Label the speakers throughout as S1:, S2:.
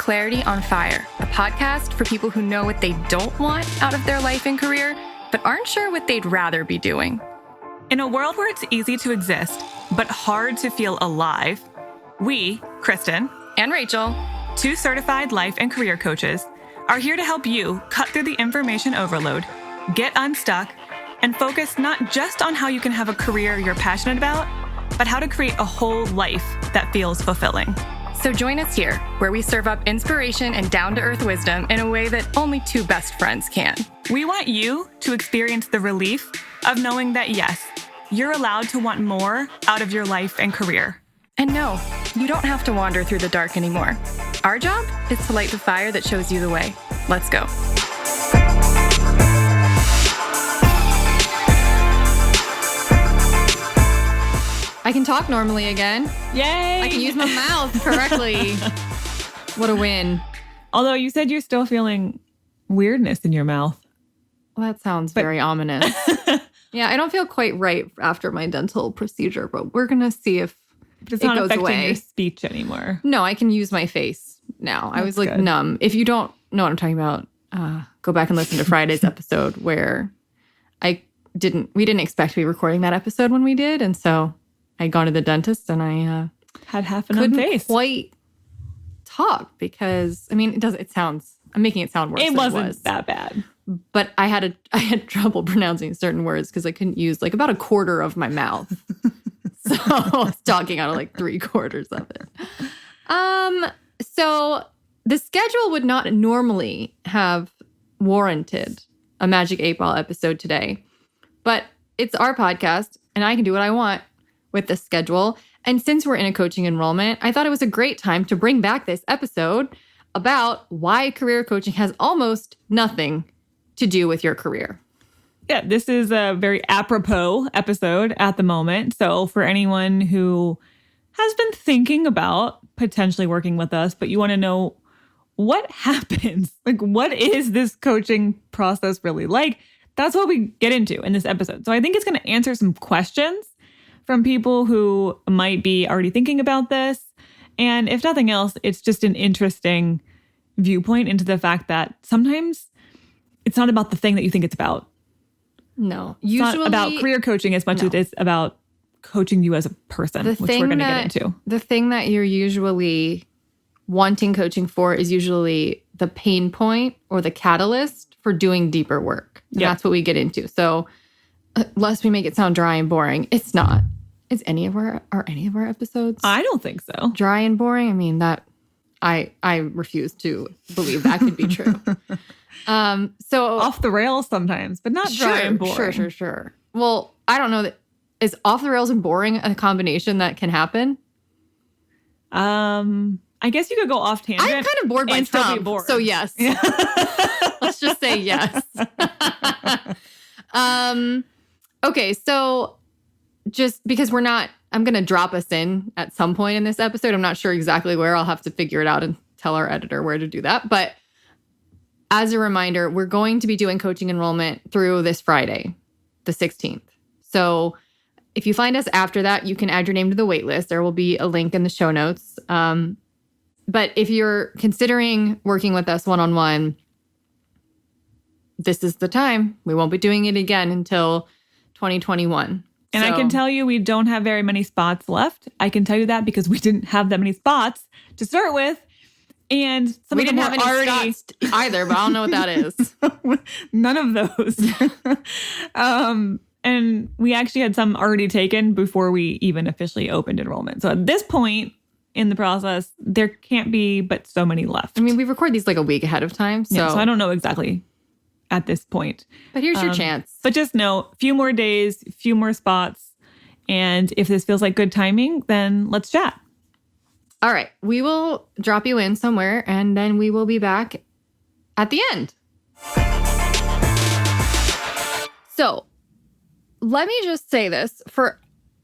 S1: Clarity on Fire, a podcast for people who know what they don't want out of their life and career, but aren't sure what they'd rather be doing.
S2: In a world where it's easy to exist, but hard to feel alive, we, Kristen
S1: and Rachel,
S2: 2 certified life and career coaches, are here to help you cut through the information overload, get unstuck, and focus not just on how you can have a career you're passionate about, but how to create a whole life that feels fulfilling.
S1: So join us here, where we serve up inspiration and down-to-earth wisdom in a way that only 2 best friends can.
S2: We want you to experience the relief of knowing that, yes, you're allowed to want more out of your life and career.
S1: And no, you don't have to wander through the dark anymore. Our job is to light the fire that shows you the way. Let's go.
S3: I can talk normally again.
S2: Yay!
S3: I can use my mouth correctly. What a win.
S2: Although you said you're still feeling weirdness in your mouth.
S3: Well, that sounds very ominous. Yeah, I don't feel quite right after my dental procedure, but we're going to see if
S2: It's
S3: it
S2: not
S3: goes
S2: affecting
S3: away.
S2: your speech anymore.
S3: No, I can use my face now. I was like
S2: good.
S3: numb. If you don't know what I'm talking about, go back and listen to Friday's episode where we didn't expect to be recording that episode when we did. And so I'd gone to the dentist and I
S2: Had half an face.
S3: couldn't quite talk because, I mean, I'm making it sound worse
S2: It
S3: than
S2: wasn't
S3: it was.
S2: that bad.
S3: But I had trouble pronouncing certain words because I couldn't use like about a quarter of my mouth. So I was talking out of like 3/4 of it. So the schedule would not normally have warranted a Magic 8 Ball episode today, but it's our podcast and I can do what I want with the schedule. And since we're in a coaching enrollment, I thought it was a great time to bring back this episode about why career coaching has almost nothing to do with your career.
S2: Yeah, this is a very apropos episode at the moment. So for anyone who has been thinking about potentially working with us, but you want to know what happens, like what is this coaching process really like? That's what we get into in this episode. So I think it's going to answer some questions from people who might be already thinking about this. And if nothing else, it's just an interesting viewpoint into the fact that sometimes it's not about the thing that you think it's about.
S3: No,
S2: It's not about career coaching as much as it's about coaching you as a person, which we're going to get into.
S3: The thing that you're usually wanting coaching for is usually the pain point or the catalyst for doing deeper work. And that's what we get into. So lest we make it sound dry and boring, it's not. Is any of our episodes
S2: I don't think so.
S3: dry and boring? I mean, that I refuse to believe that could be true. So
S2: Off the rails sometimes, but not dry and boring.
S3: Sure. Well, I don't know that is off the rails and boring a combination that can happen.
S2: I guess you could go off tangent.
S3: I'm kind of bored by
S2: and still be
S3: Trump,
S2: bored.
S3: so yes. Let's just say yes. Okay, so just because I'm going to drop us in at some point in this episode. I'm not sure exactly where. I'll have to figure it out and tell our editor where to do that. But as a reminder, we're going to be doing coaching enrollment through this Friday, the 16th. So if you find us after that, you can add your name to the wait list. There will be a link in the show notes. But if you're considering working with us one-on-one, this is the time. We won't be doing it again until 2021.
S2: And I can tell you we don't have very many spots left. I can tell you that because we didn't have that many spots to start with. And some
S3: we
S2: of them
S3: didn't have
S2: were
S3: any
S2: already
S3: spots either, but I don't know what that is.
S2: None of those. And we actually had some already taken before we even officially opened enrollment. So at this point in the process, there can't be but so many left.
S3: I mean, we record these like a week ahead of time. So,
S2: so I don't know exactly at this point.
S3: But here's your chance.
S2: But just know, a few more days, a few more spots. And if this feels like good timing, then let's chat.
S3: All right. We will drop you in somewhere and then we will be back at the end. So let me just say this for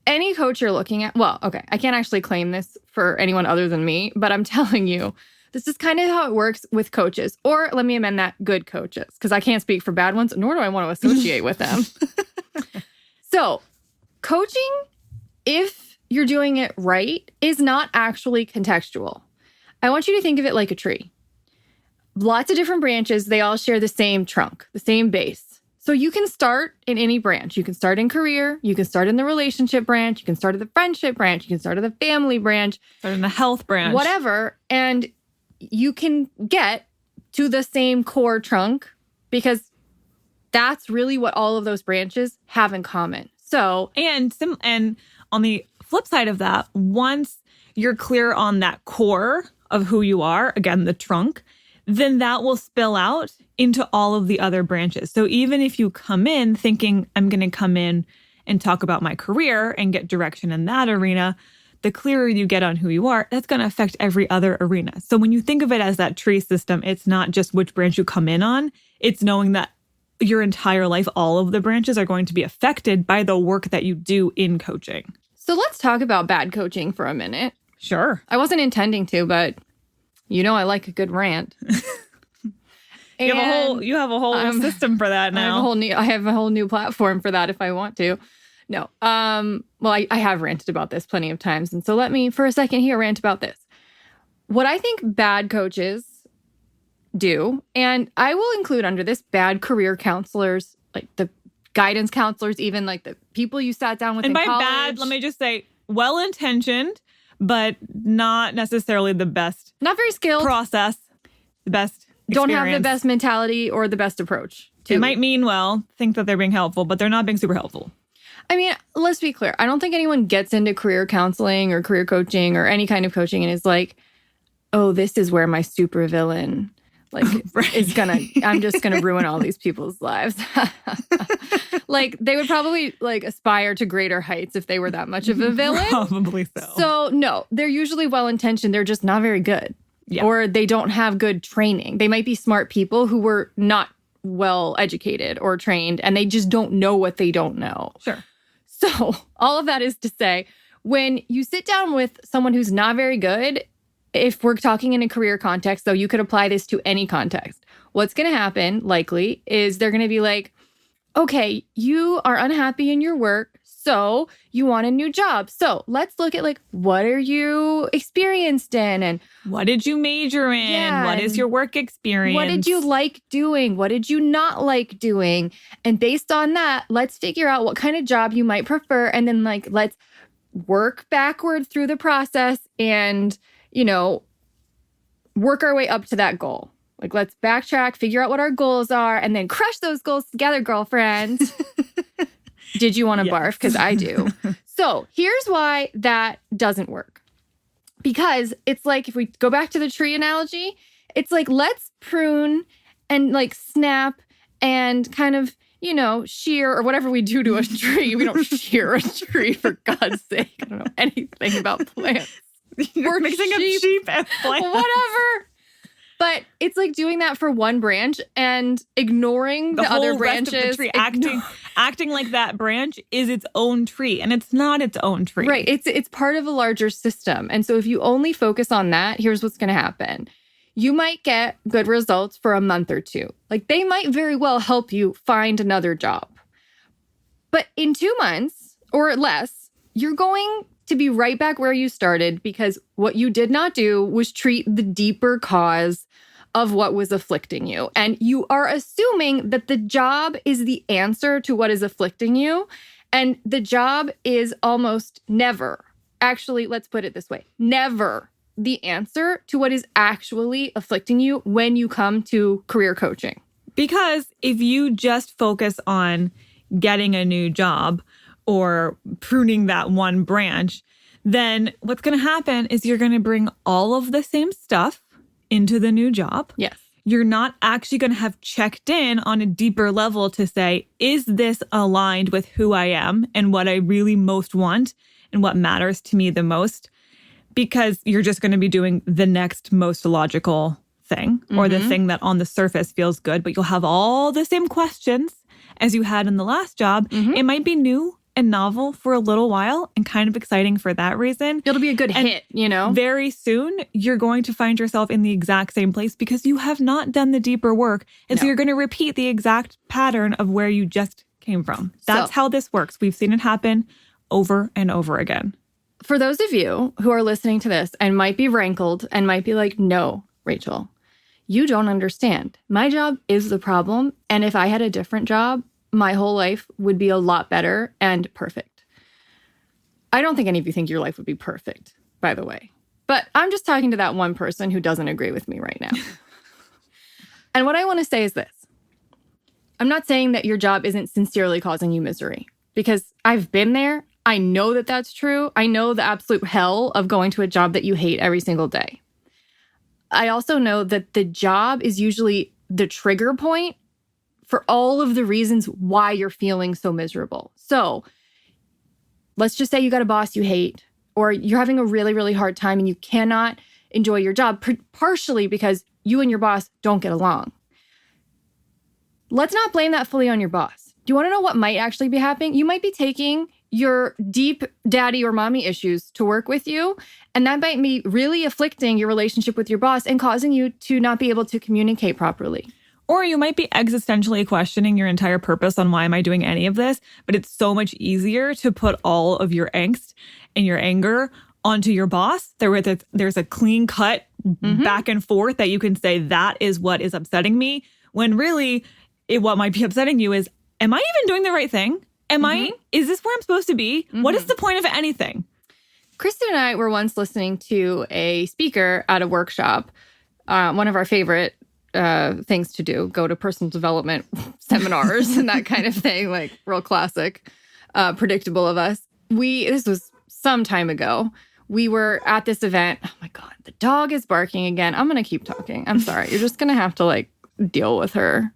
S3: any coach you're looking at. Well, okay, I can't actually claim this for anyone other than me, but I'm telling you, this is kind of how it works with coaches. Or let me amend that, good coaches, because I can't speak for bad ones, nor do I want to associate with them. So coaching, if you're doing it right, is not actually contextual. I want you to think of it like a tree. Lots of different branches. They all share the same trunk, the same base. So you can start in any branch. You can start in career. You can start in the relationship branch. You can start at the friendship branch. You can start at the family branch.
S2: Start in the health branch.
S3: Whatever. And you can get to the same core trunk because that's really what all of those branches have in common. So,
S2: and on the flip side of that, once you're clear on that core of who you are, again, the trunk, then that will spill out into all of the other branches. So even if you come in thinking, I'm going to come in and talk about my career and get direction in that arena, the clearer you get on who you are, that's going to affect every other arena. So when you think of it as that tree system, it's not just which branch you come in on, it's knowing that your entire life, all of the branches are going to be affected by the work that you do in coaching.
S3: So let's talk about bad coaching for a minute.
S2: Sure.
S3: I wasn't intending to, but I like a good rant.
S2: You have a whole system for that now.
S3: I have a whole new platform for that if I want to. No. Well, I have ranted about this plenty of times. And so let me, for a second here, rant about this. What I think bad coaches do, and I will include under this bad career counselors, like the guidance counselors, even like the people you sat down with in college. And by bad,
S2: let me just say, well-intentioned, but not necessarily the best.
S3: Not very skilled.
S2: Process. The best
S3: Don't
S2: experience.
S3: have the best mentality or the best approach.
S2: They might mean well, think that they're being helpful, but they're not being super helpful.
S3: I mean, let's be clear. I don't think anyone gets into career counseling or career coaching or any kind of coaching and is like, oh, this is where my supervillain is I'm just gonna ruin all these people's lives. Like they would probably aspire to greater heights if they were that much of a villain.
S2: Probably so.
S3: So no, they're usually well-intentioned. They're just not very good. Yeah. Or they don't have good training. They might be smart people who were not well educated or trained, and they just don't know what they don't know.
S2: Sure.
S3: So all of that is to say, when you sit down with someone who's not very good, if we're talking in a career context, though, you could apply this to any context. What's going to happen, likely, is they're going to be like, okay, you are unhappy in your work, so you want a new job. So let's look at what are you experienced in and
S2: what did you major in? Yeah, what is your work experience?
S3: What did you like doing? What did you not like doing? And based on that, let's figure out what kind of job you might prefer. And then let's work backward through the process and work our way up to that goal. Let's backtrack, figure out what our goals are, and then crush those goals together, girlfriend. Did you want to barf? Because I do. So here's why that doesn't work. Because it's if we go back to the tree analogy, it's let's prune and snap and kind of, shear or whatever we do to a tree. We don't shear a tree, for God's sake. I don't know anything about plants.
S2: We're mixing up sheep and plants.
S3: Whatever. But it's doing that for one branch and ignoring the other branches.
S2: Rest of the tree, acting like that branch is its own tree, and it's not its own tree.
S3: Right. It's part of a larger system. And so if you only focus on that, here's what's going to happen. You might get good results for a month or two. They might very well help you find another job. But in 2 months or less, you're going to be right back where you started because what you did not do was treat the deeper cause of what was afflicting you. And you are assuming that the job is the answer to what is afflicting you. And the job is almost never, actually, let's put it this way, never the answer to what is actually afflicting you when you come to career coaching.
S2: Because if you just focus on getting a new job or pruning that one branch, then what's going to happen is you're going to bring all of the same stuff into the new job.
S3: Yes.
S2: You're not actually going to have checked in on a deeper level to say, is this aligned with who I am and what I really most want and what matters to me the most? Because you're just going to be doing the next most logical thing or the thing that on the surface feels good, but you'll have all the same questions as you had in the last job. It might be new and novel for a little while and kind of exciting for that reason.
S3: It'll be a good hit,
S2: Very soon, you're going to find yourself in the exact same place because you have not done the deeper work. And so you're going to repeat the exact pattern of where you just came from. That's how this works. We've seen it happen over and over again.
S3: for those of you who are listening to this and might be rankled and might be like, no, Rachel, you don't understand. My job is the problem. And if I had a different job, my whole life would be a lot better and perfect. I don't think any of you think your life would be perfect, by the way. But I'm just talking to that one person who doesn't agree with me right now. And what I want to say is this. I'm not saying that your job isn't sincerely causing you misery, because I've been there. I know that that's true. I know the absolute hell of going to a job that you hate every single day. I also know that the job is usually the trigger point for all of the reasons why you're feeling so miserable. So let's just say you got a boss you hate, or you're having a really, really hard time and you cannot enjoy your job, partially because you and your boss don't get along. Let's not blame that fully on your boss. Do you want to know what might actually be happening? You might be taking your deep daddy or mommy issues to work with you, and that might be really afflicting your relationship with your boss and causing you to not be able to communicate properly.
S2: Or you might be existentially questioning your entire purpose on why am I doing any of this? But it's so much easier to put all of your angst and your anger onto your boss. There's a clean cut back and forth that you can say, that is what is upsetting me. When really, what might be upsetting you is, am I even doing the right thing? Is this where I'm supposed to be? What is the point of anything?
S3: Kristen and I were once listening to a speaker at a workshop, one of our favorite things to do, go to personal development seminars and that kind of thing, like real classic, predictable of us. This was some time ago. We were at this event. Oh my God, the dog is barking again. I'm going to keep talking. I'm sorry. You're just going to have to deal with her.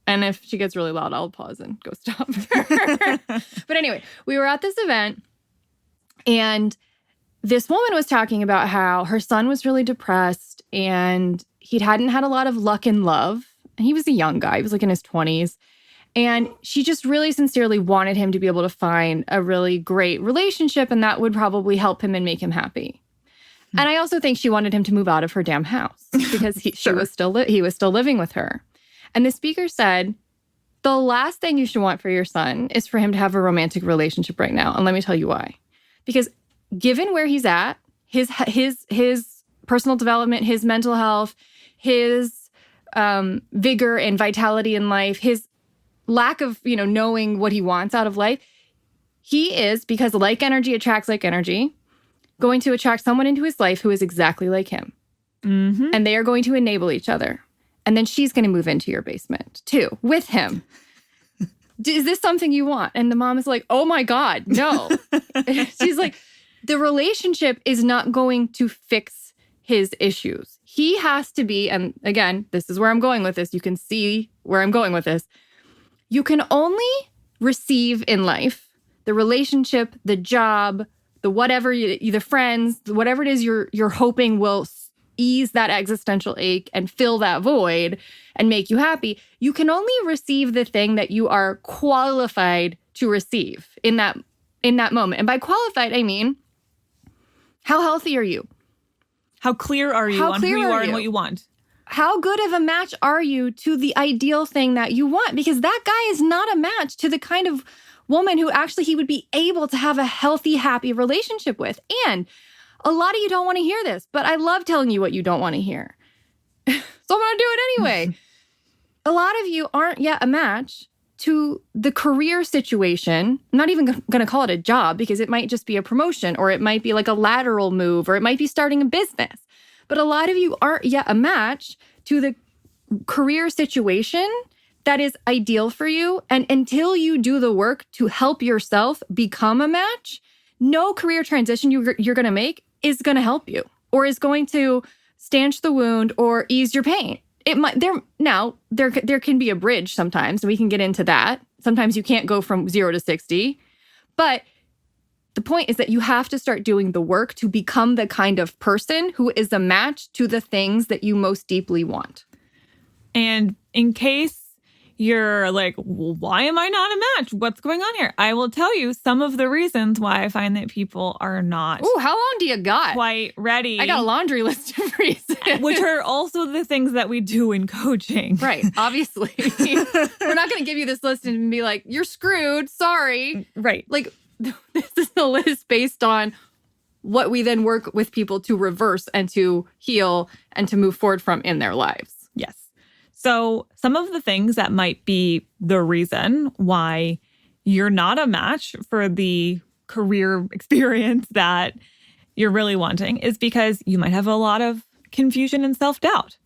S3: And if she gets really loud, I'll pause and go stop her. But anyway, we were at this event and this woman was talking about how her son was really depressed and he hadn't had a lot of luck in love. And he was a young guy. He was in his 20s. And she just really sincerely wanted him to be able to find a really great relationship, and that would probably help him and make him happy. And I also think she wanted him to move out of her damn house because he was still living with her. And the speaker said, the last thing you should want for your son is for him to have a romantic relationship right now. And let me tell you why. Because given where he's at, his personal development, his mental health, his vigor and vitality in life, his lack of, knowing what he wants out of life, he is, because like energy attracts like energy, going to attract someone into his life who is exactly like him. Mm-hmm. And they are going to enable each other. And then she's going to move into your basement too, with him. Is this something you want? And the mom is like, oh my God, no. She's like, the relationship is not going to fix his issues. He has to be, and again, this is where I'm going with this. You can see where I'm going with this. You can only receive in life the relationship, the job, the whatever, the friends, whatever it is you're hoping will ease that existential ache and fill that void and make you happy. You can only receive the thing that you are qualified to receive in that moment. And by qualified, I mean, how healthy are you?
S2: How clear are you on who you are and what you want?
S3: How good of a match are you to the ideal thing that you want? Because that guy is not a match to the kind of woman who actually he would be able to have a healthy, happy relationship with. And a lot of you don't want to hear this, but I love telling you what you don't want to hear. So I'm going to do it anyway. A lot of you aren't yet a match to the career situation. I'm not even going to call it a job because it might just be a promotion, or it might be like a lateral move, or it might be starting a business. But a lot of you aren't yet a match to the career situation that is ideal for you. And until you do the work to help yourself become a match, no career transition you're going to make is going to help you, or is going to stanch the wound or ease your pain. It might there can be a bridge sometimes, and we can get into that. Sometimes you can't go from 0 to 60, but the point is that you have to start doing the work to become the kind of person who is a match to the things that you most deeply want.
S2: And in case you're like, well, why am I not a match? What's going on here? I will tell you some of the reasons why I find that people are not.
S3: Ooh, how long do you got?
S2: Quite ready.
S3: I got a laundry list of reasons.
S2: Which are also the things that we do in coaching.
S3: Right. Obviously. We're not going to give you this list and be like, you're screwed. Sorry.
S2: Right.
S3: Like, this is a list based on what we then work with people to reverse and to heal and to move forward from in their lives.
S2: Yes. So some of the things that might be the reason why you're not a match for the career experience that you're really wanting is because you might have a lot of confusion and self-doubt.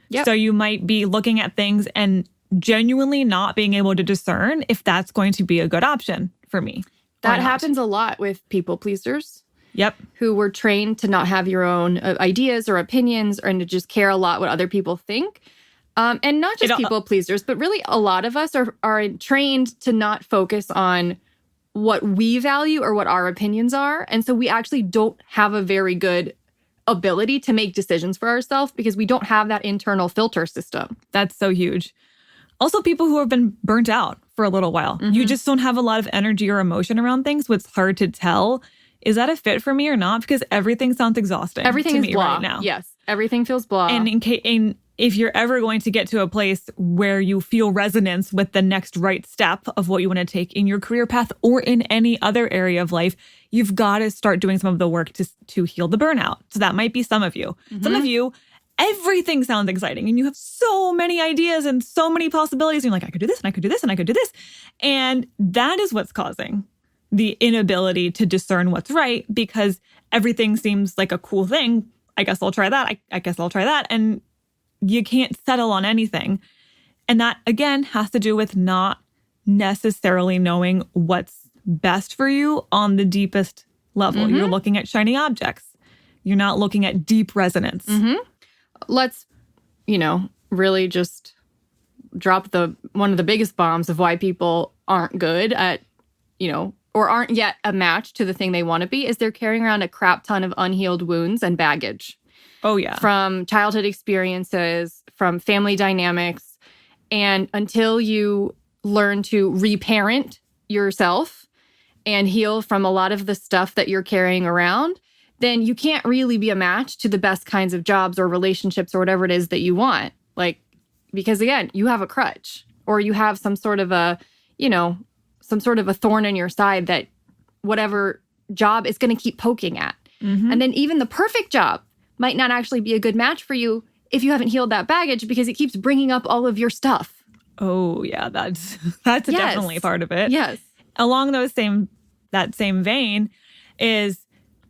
S3: Yep.
S2: So you might be looking at things and genuinely not being able to discern if that's going to be a good option for me.
S3: That happens a lot with people pleasers.
S2: Yep.
S3: Who were trained to not have your own ideas or opinions and to just care a lot what other people think. And not just people pleasers, but really a lot of us are trained to not focus on what we value or what our opinions are. And so we actually don't have a very good ability to make decisions for ourselves because we don't have that internal filter system.
S2: That's so huge. Also, people who have been burnt out for a little while.
S3: Mm-hmm.
S2: You just don't have a lot of energy or emotion around things. What's hard to tell, is that a fit for me or not? Because everything sounds exhausting
S3: everything
S2: to
S3: is
S2: me
S3: blah.
S2: right now.
S3: Yes, everything feels blah.
S2: And if you're ever going to get to a place where you feel resonance with the next right step of what you want to take in your career path or in any other area of life, you've got to start doing some of the work to heal the burnout. So that might be some of you. Mm-hmm. Some of you, everything sounds exciting and you have so many ideas and so many possibilities. And you're like, I could do this and I could do this and I could do this. And that is what's causing the inability to discern what's right because everything seems like a cool thing. I guess I'll try that. I guess I'll try that. And you can't settle on anything. And that, again, has to do with not necessarily knowing what's best for you on the deepest level. Mm-hmm. You're looking at shiny objects. You're not looking at deep resonance.
S3: Mm-hmm. Let's, really just drop one of the biggest bombs of why people aren't good at, or aren't yet a match to the thing they want to be, is they're carrying around a crap ton of unhealed wounds and baggage.
S2: Oh, yeah.
S3: From childhood experiences, from family dynamics. And until you learn to reparent yourself and heal from a lot of the stuff that you're carrying around, then you can't really be a match to the best kinds of jobs or relationships or whatever it is that you want. Because again, you have a crutch or you have some sort of a thorn in your side that whatever job is going to keep poking at. Mm-hmm. And then even the perfect job might not actually be a good match for you if you haven't healed that baggage because it keeps bringing up all of your stuff.
S2: Oh, yeah, that's definitely part of it.
S3: Yes.
S2: Along that same vein is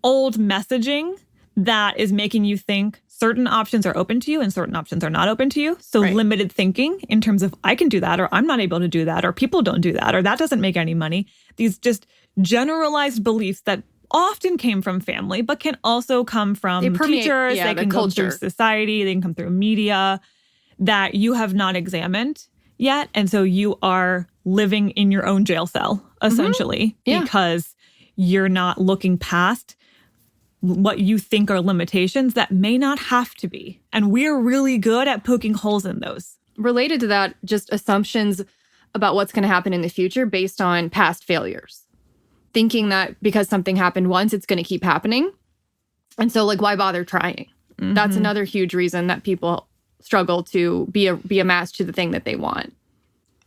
S2: old messaging that is making you think certain options are open to you and certain options are not open to you. So limited thinking in terms of I can do that or I'm not able to do that or people don't do that or that doesn't make any money. These just generalized beliefs that often came from family, but can also come from teachers. They can come through society. They can come through media that you have not examined yet. And so you are living in your own jail cell, essentially, because you're not looking past what you think are limitations that may not have to be. And we're really good at poking holes in those.
S3: Related to that, just assumptions about what's going to happen in the future based on past failures. Thinking that because something happened once, it's going to keep happening. And so, why bother trying? Mm-hmm. That's another huge reason that people struggle to be a match to the thing that they want.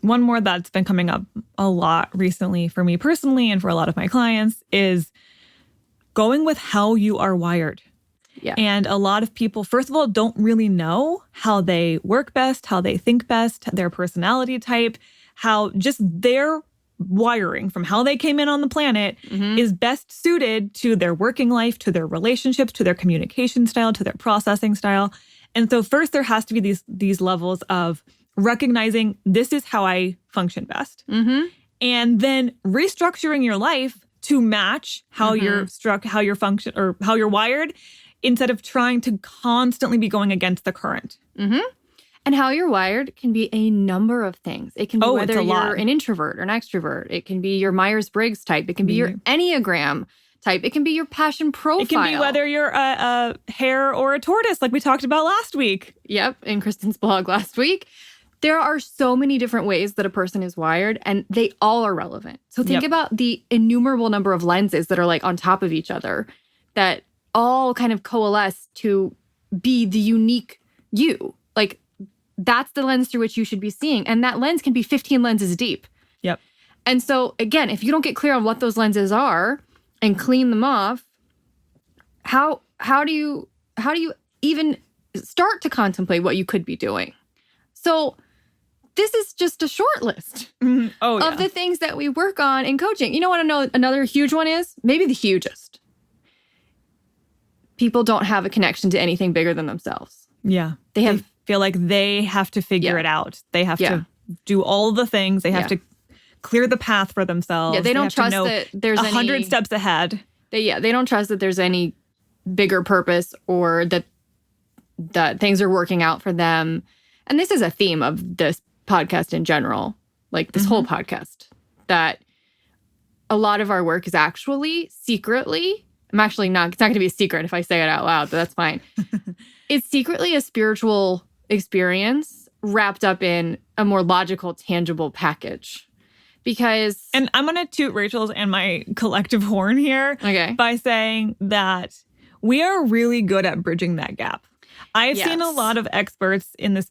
S2: One more that's been coming up a lot recently for me personally and for a lot of my clients is going with how you are wired.
S3: Yeah.
S2: And a lot of people, first of all, don't really know how they work best, how they think best, their personality type, how just their wiring from how they came in on the planet is best suited to their working life, to their relationships, to their communication style, to their processing style. And so first there has to be these levels of recognizing this is how I function best. Mm-hmm. And then restructuring your life to match how how you're function or how you're wired instead of trying to constantly be going against the current.
S3: Mm-hmm. And how you're wired can be a number of things. It can be whether you're an introvert or an extrovert. It can be your Myers-Briggs type. It can be your Enneagram type. It can be your passion profile.
S2: It can be whether you're a hare or a tortoise, like we talked about last week.
S3: Yep, in Kristen's blog last week. There are so many different ways that a person is wired, and they all are relevant. So think about the innumerable number of lenses that are on top of each other that all kind of coalesce to be the unique you. That's the lens through which you should be seeing. And that lens can be 15 lenses deep.
S2: Yep.
S3: And so, again, if you don't get clear on what those lenses are and clean them off, how do you even start to contemplate what you could be doing? So this is just a short list of the things that we work on in coaching. You know what another huge one is? Maybe the hugest. People don't have a connection to anything bigger than themselves.
S2: Yeah. They feel like they have to figure it out. They have to do all the things. They have to clear the path for themselves.
S3: Yeah, they don't trust that there's
S2: 100 steps ahead.
S3: They don't trust that there's any bigger purpose or that things are working out for them. And this is a theme of this podcast in general, like this whole podcast, that a lot of our work is actually secretly, it's not going to be a secret if I say it out loud, but that's fine. It's secretly a spiritual experience wrapped up in a more logical, tangible package. Because...
S2: And I'm going to toot Rachel's and my collective horn here by saying that we are really good at bridging that gap. I've seen a lot of experts in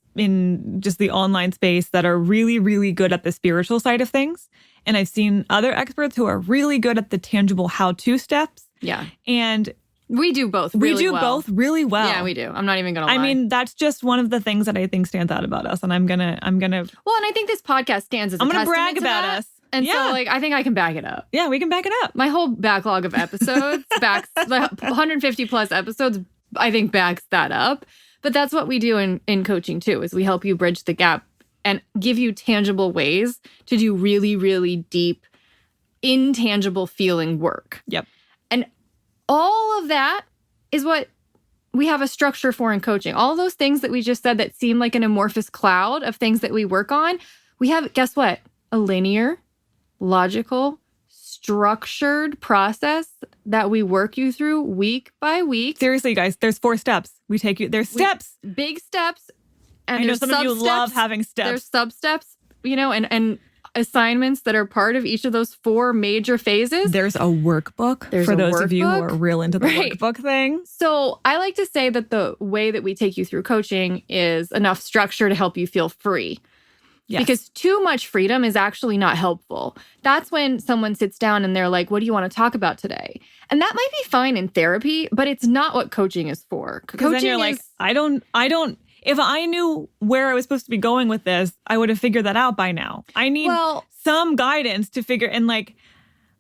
S2: just the online space that are really, really good at the spiritual side of things. And I've seen other experts who are really good at the tangible how-to steps. Yeah. And
S3: we do both really well.
S2: Both really well.
S3: Yeah, we do. I'm not even going to lie.
S2: I mean, that's just one of the things that I think stands out about us. And I'm going to...
S3: Well, and I think this podcast stands as a testament to that. I'm going to brag about us. And so, I think I can back it up.
S2: Yeah, we can back it up.
S3: My whole backlog of episodes, 150 plus episodes, I think backs that up. But that's what we do in coaching too, is we help you bridge the gap and give you tangible ways to do really, really deep, intangible feeling work.
S2: Yep.
S3: And all of that is what we have a structure for in coaching. All those things that we just said that seem like an amorphous cloud of things that we work on, we have, guess what? A linear, logical, structured process that we work you through week by week.
S2: Seriously, guys, there's 4 steps. We take you, there's steps.
S3: Big steps. And
S2: I know some of you love having steps.
S3: There's sub-steps, and assignments that are part of each of those 4 major phases.
S2: There's a workbook for those of you who are real into the workbook thing.
S3: So I like to say that the way that we take you through coaching is enough structure to help you feel free. Yes. Because too much freedom is actually not helpful. That's when someone sits down and they're like, what do you want to talk about today? And that might be fine in therapy, but it's not what coaching is for.
S2: Because then you're like, I don't, if I knew where I was supposed to be going with this, I would have figured that out by now. I need some guidance to figure, and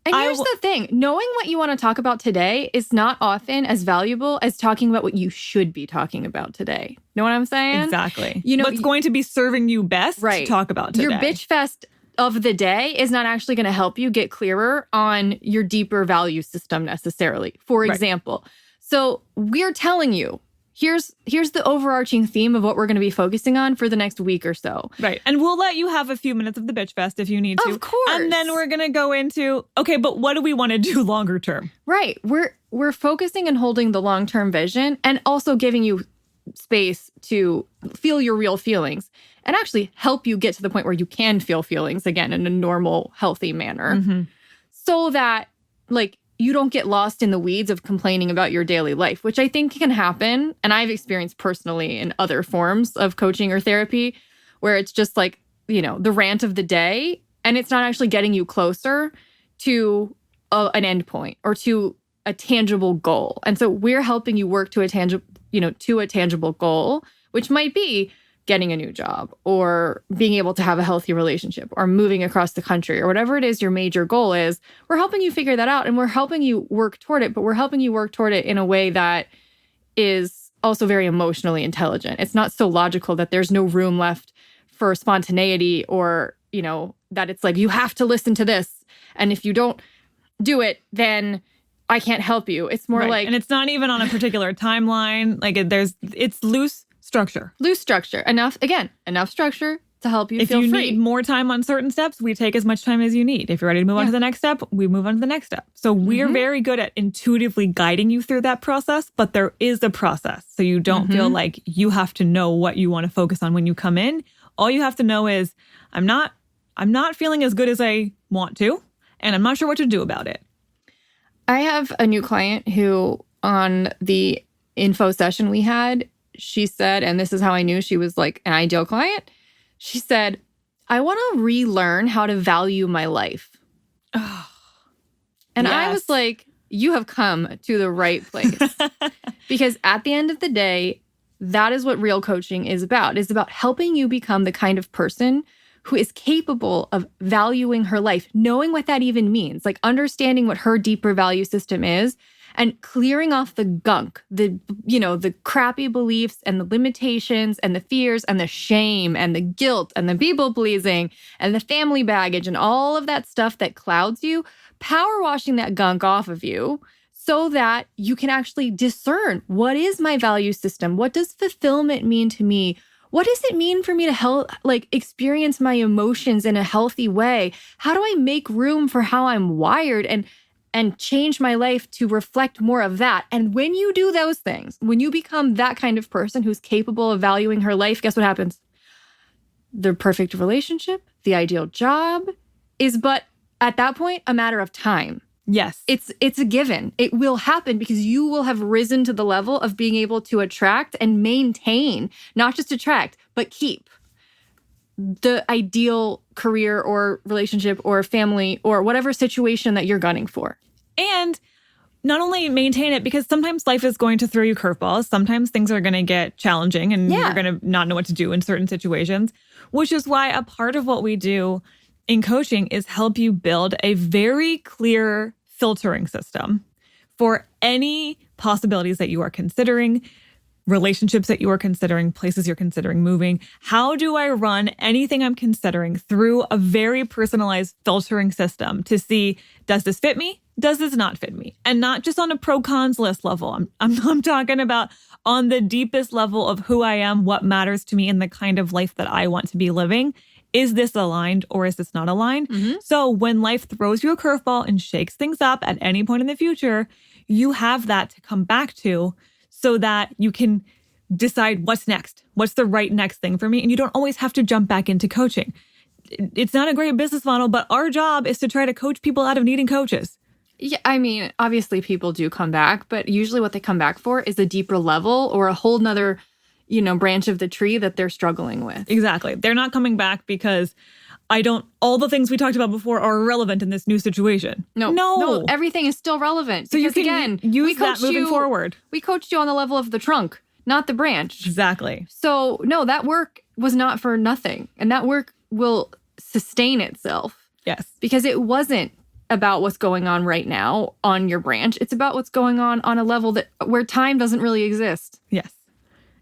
S3: here's the thing, knowing what you want to talk about today is not often as valuable as talking about what you should be talking about today. Know what I'm saying?
S2: Exactly. What's going to be serving you best to talk about today.
S3: Your bitch fest of the day is not actually going to help you get clearer on your deeper value system necessarily. For example, so we're telling you, here's the overarching theme of what we're going to be focusing on for the next week or so.
S2: Right. And we'll let you have a few minutes of the bitch fest if you need to.
S3: Of course.
S2: And then we're going to go into, okay, but what do we want to do longer term?
S3: Right. We're focusing and holding the long-term vision and also giving you space to feel your real feelings and actually help you get to the point where you can feel feelings again in a normal, healthy manner so that you don't get lost in the weeds of complaining about your daily life, which I think can happen. And I've experienced personally in other forms of coaching or therapy where it's just the rant of the day and it's not actually getting you closer to an end point or to a tangible goal. And so we're helping you work to a tangible goal, which might be getting a new job or being able to have a healthy relationship or moving across the country or whatever it is your major goal is. We're helping you figure that out and we're helping you work toward it, but we're helping you work toward it in a way that is also very emotionally intelligent. It's not so logical that there's no room left for spontaneity or, that it's like, you have to listen to this. And if you don't do it, then I can't help you. It's more like...
S2: And it's not even on a particular timeline. It's loose structure.
S3: Loose structure. Enough structure to help you feel free.
S2: If you need more time on certain steps, we take as much time as you need. If you're ready to move on to the next step, we move on to the next step. So we're very good at intuitively guiding you through that process, but there is a process. So you don't feel like you have to know what you want to focus on when you come in. All you have to know is, I'm not feeling as good as I want to, and I'm not sure what to do about it.
S3: I have a new client who, on the info session we had, she said, and this is how I knew she was an ideal client. She said, I want to relearn how to value my life. And I was like, you have come to the right place. Because at the end of the day, that is what real coaching is about. It's about helping you become the kind of person who is capable of valuing her life, knowing what that even means, like understanding what her deeper value system is and clearing off the gunk, the crappy beliefs and the limitations and the fears and the shame and the guilt and the people pleasing and the family baggage and all of that stuff that clouds you, power washing that gunk off of you so that you can actually discern, what is my value system? What does fulfillment mean to me? What does it mean for me to experience my emotions in a healthy way? How do I make room for how I'm wired and change my life to reflect more of that? And when you do those things, when you become that kind of person who's capable of valuing her life, guess what happens? The perfect relationship, the ideal job is but at that point a matter of time.
S2: Yes.
S3: It's a given. It will happen because you will have risen to the level of being able to attract and maintain, not just attract, but keep the ideal career or relationship or family or whatever situation that you're gunning for.
S2: And not only maintain it, because sometimes life is going to throw you curveballs. Sometimes things are going to get challenging and you're going to not know what to do in certain situations, which is why a part of what we do in coaching is help you build a very clear filtering system for any possibilities that you are considering, relationships that you are considering, places you're considering moving. How do I run anything I'm considering through a very personalized filtering system to see, does this fit me? Does this not fit me? And not just on a pro-cons list level. I'm talking about on the deepest level of who I am, what matters to me, and the kind of life that I want to be living. Is this aligned or is this not aligned? Mm-hmm. So when life throws you a curveball and shakes things up at any point in the future, you have that to come back to so that you can decide what's next. What's the right next thing for me? And you don't always have to jump back into coaching. It's not a great business model, but our job is to try to coach people out of needing coaches.
S3: Yeah, I mean, obviously people do come back, but usually what they come back for is a deeper level or a whole nother branch of the tree that they're struggling with.
S2: Exactly. They're not coming back because all the things we talked about before are irrelevant in this new situation.
S3: No, everything is still relevant.
S2: So you can use that moving forward.
S3: We coached you on the level of the trunk, not the branch.
S2: Exactly.
S3: So no, that work was not for nothing. And that work will sustain itself.
S2: Yes.
S3: Because it wasn't about what's going on right now on your branch. It's about what's going on a level where time doesn't really exist.
S2: Yes.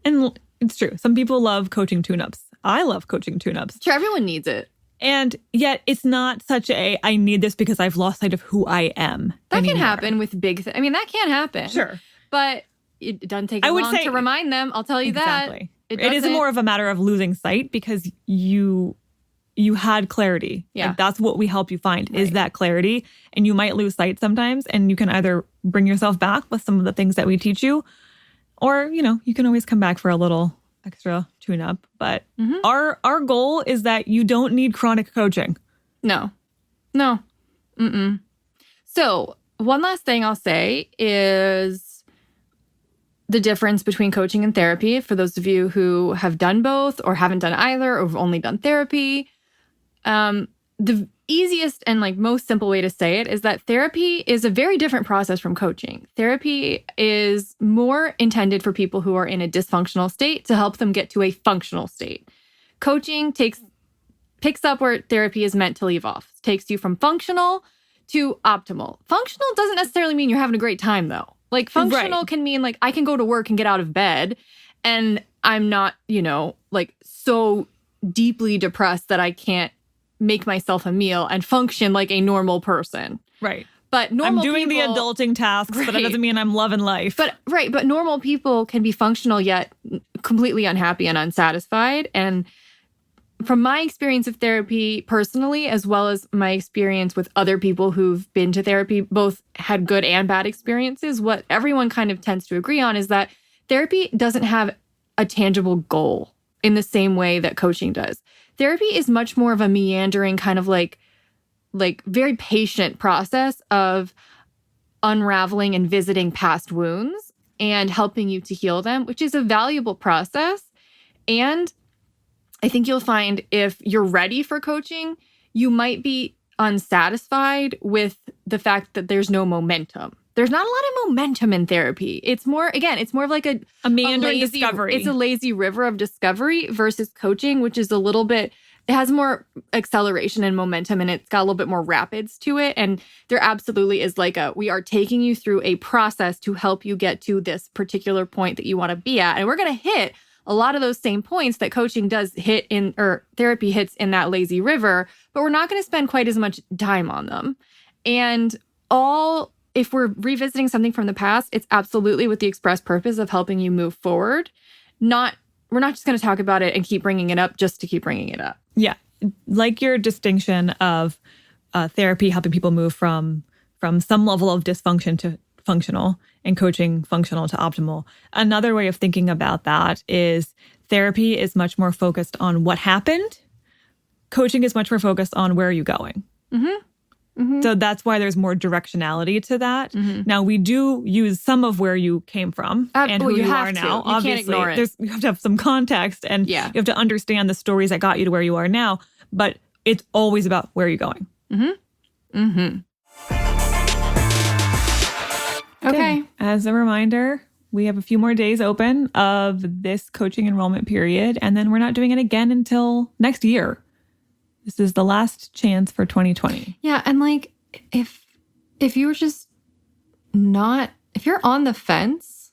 S2: And it's true. Some people love coaching tune-ups. I love coaching tune-ups.
S3: Sure, everyone needs it.
S2: And yet it's not such I need this because I've lost sight of who I am.
S3: That
S2: anymore.
S3: can happen with big things. I mean, that can happen.
S2: Sure.
S3: But it doesn't take long to remind them. I'll tell you
S2: exactly.
S3: that.
S2: It is more of a matter of losing sight because you had clarity.
S3: Yeah.
S2: Like that's what we help you find is that clarity. And you might lose sight sometimes and you can either bring yourself back with some of the things that we teach you or, you can always come back for a little extra tune-up. But our goal is that you don't need chronic coaching.
S3: No. Mm-mm. So one last thing I'll say is the difference between coaching and therapy. For those of you who have done both or haven't done either or have only done therapy, the easiest and most simple way to say it is that therapy is a very different process from coaching. Therapy is more intended for people who are in a dysfunctional state to help them get to a functional state. Coaching picks up where therapy is meant to leave off. It takes you from functional to optimal. Functional doesn't necessarily mean you're having a great time though. Functional can mean I can go to work and get out of bed and I'm not, so deeply depressed that I can't make myself a meal and function like a normal person.
S2: Right.
S3: But normal
S2: I'm doing
S3: people,
S2: the adulting tasks, but that doesn't mean I'm loving life.
S3: But normal people can be functional yet completely unhappy and unsatisfied. And from my experience of therapy personally, as well as my experience with other people who've been to therapy, both had good and bad experiences, what everyone kind of tends to agree on is that therapy doesn't have a tangible goal in the same way that coaching does. Therapy is much more of a meandering kind of very patient process of unraveling and visiting past wounds and helping you to heal them, which is a valuable process. And I think you'll find if you're ready for coaching, you might be unsatisfied with the fact that there's no momentum. there's not a lot of momentum in therapy. It's more of like a
S2: meandering
S3: lazy,
S2: discovery.
S3: It's a lazy river of discovery versus coaching, which is a little bit, it has more acceleration and momentum, and it's got a little bit more rapids to it. And there absolutely is like we are taking you through a process to help you get to this particular point that you want to be at. And we're going to hit a lot of those same points that coaching does hit in, or therapy hits in that lazy river, but we're not going to spend quite as much time on them. And if we're revisiting something from the past, it's absolutely with the express purpose of helping you move forward. We're not just going to talk about it and keep bringing it up just to keep bringing it up.
S2: Yeah. Like your distinction of therapy helping people move from some level of dysfunction to functional, and coaching functional to optimal. Another way of thinking about that is therapy is much more focused on what happened. Coaching is much more focused on where are you going. So that's why there's more directionality to that. Now, we do use some of where you came from and who you are now.
S3: You can't ignore it.
S2: You have to have some context, and you have to understand the stories that got you to where you are now. But it's always about where you're going.
S3: Okay.
S2: As a reminder, we have a few more days open of this coaching enrollment period, and then we're not doing it again until next year. This is the last chance for 2020.
S3: Yeah, and like if you're just not, if you're on the fence,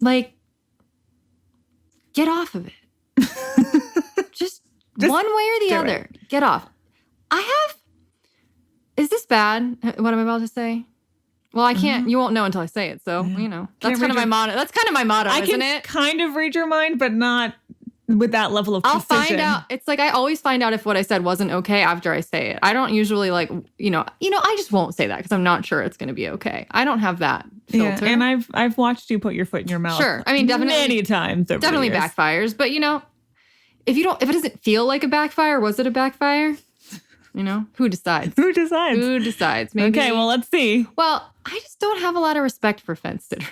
S3: like get off of it. just one way or the other. Get off. Is this bad? What I'm about to say? Well, I can't, you won't know until I say it. So, that's kind of my motto. That's kind of my motto, isn't it?
S2: I can kind of read your mind, but not with that level of precision.
S3: I'll find out. It's like I always find out if what I said wasn't okay after I say it. I don't usually I just won't say that because I'm not sure it's going to be okay. I don't have that filter.
S2: Yeah, and I've watched you put your foot in your mouth.
S3: Sure. I mean, definitely
S2: many times.
S3: Definitely backfires. But if it doesn't feel like a backfire, was it a backfire? Who decides?
S2: Who decides?
S3: Who decides? Maybe.
S2: Okay, well, let's see.
S3: Well, I just don't have a lot of respect for fence sitters.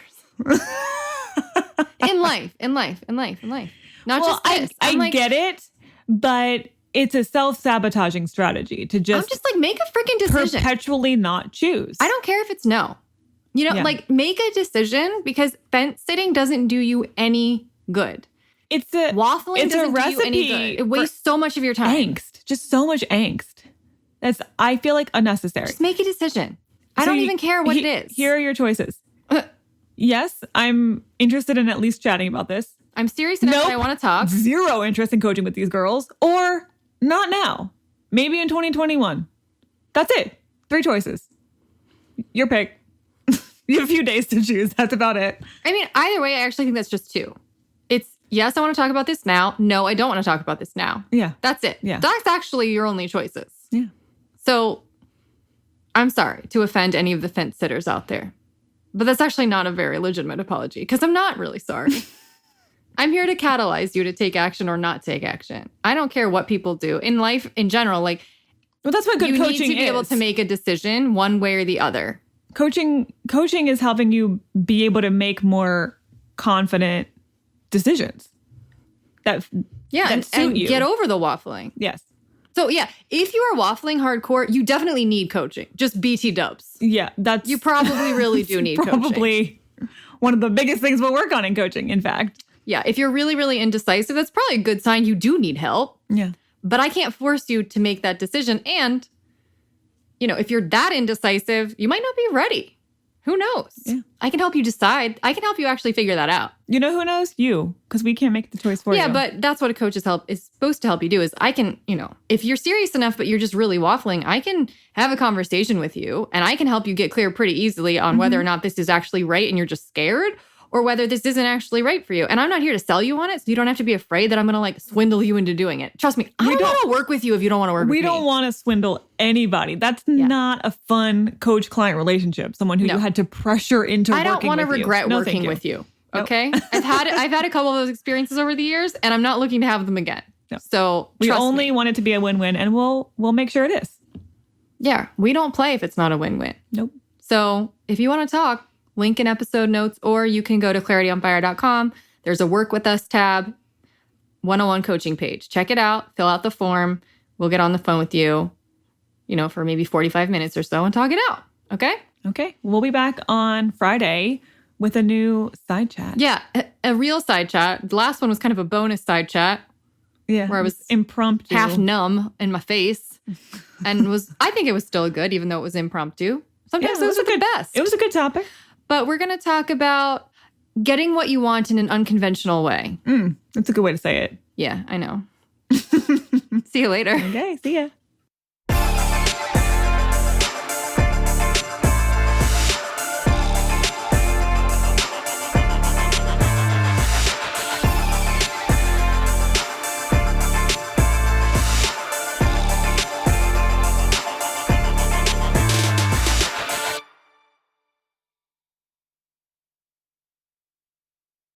S3: in life. Not just this.
S2: I get it, but it's a self-sabotaging strategy to just...
S3: I'm just like, make a freaking decision.
S2: Perpetually not choose.
S3: I don't care if it's no. Make a decision, because fence sitting doesn't do you any good. Waffling doesn't do you any good. It wastes so much of your time.
S2: Angst. Just so much angst. That's, I feel like, unnecessary.
S3: Just make a decision. I don't even care what it is.
S2: Here are your choices. Yes, I'm interested in at least chatting about this.
S3: I'm serious enough that I want to talk.
S2: Zero interest in coaching with these girls. Or not now. Maybe in 2021. That's it. 3 choices. Your pick. You have a few days to choose. That's about it.
S3: I mean, either way, I actually think that's just 2. It's, yes, I want to talk about this now. No, I don't want to talk about this now.
S2: Yeah.
S3: That's it.
S2: Yeah.
S3: That's actually your only choices.
S2: Yeah.
S3: So I'm sorry to offend any of the fence sitters out there, but that's actually not a very legitimate apology, because I'm not really sorry. I'm here to catalyze you to take action or not take action. I don't care what people do in life in general. Well,
S2: that's what good coaching is.
S3: You need to be able to make a decision one way or the other.
S2: Coaching is helping you be able to make more confident decisions that
S3: and get over the waffling.
S2: Yes.
S3: So yeah, if you are waffling hardcore, you definitely need coaching. Just BT dubs.
S2: Yeah,
S3: you probably really do need coaching.
S2: Probably one of the biggest things we'll work on in coaching, in fact.
S3: Yeah, if you're really, really indecisive, that's probably a good sign you do need help.
S2: Yeah.
S3: But I can't force you to make that decision. And, if you're that indecisive, you might not be ready. Who knows? Yeah. I can help you decide. I can help you actually figure that out.
S2: You know who knows? You, because we can't make the choice for you.
S3: Yeah, but that's what a coach is supposed to help you do is I can, if you're serious enough, but you're just really waffling, I can have a conversation with you and I can help you get clear pretty easily on whether or not this is actually right and you're just scared, or whether this isn't actually right for you. And I'm not here to sell you on it, so you don't have to be afraid that I'm going to swindle you into doing it. Trust me, I don't want to work with you if you don't want to work with me.
S2: We don't want to swindle anybody. That's not a fun coach-client relationship. Someone who you had to pressure into working with you. I don't want to
S3: regret working with you. Okay? Nope. I've had a couple of those experiences over the years, and I'm not looking to have them again. No. So
S2: we only want it to be a win-win, and we'll make sure it is.
S3: Yeah, we don't play if it's not a win-win.
S2: Nope.
S3: So if you want to talk, link in episode notes, or you can go to clarityonfire.com. There's a work with us tab, 101 coaching page. Check it out, fill out the form. We'll get on the phone with you, for maybe 45 minutes or so and talk it out. Okay?
S2: Okay. We'll be back on Friday with a new side chat.
S3: Yeah, a real side chat. The last one was kind of a bonus side chat.
S2: Yeah.
S3: Where I was
S2: impromptu.
S3: half numb in my face. And I think it was still good, even though it was impromptu. Sometimes those are the best.
S2: It was a good topic.
S3: But we're going to talk about getting what you want in an unconventional way.
S2: That's a good way to say it.
S3: Yeah, I know. See you later.
S2: Okay, see ya.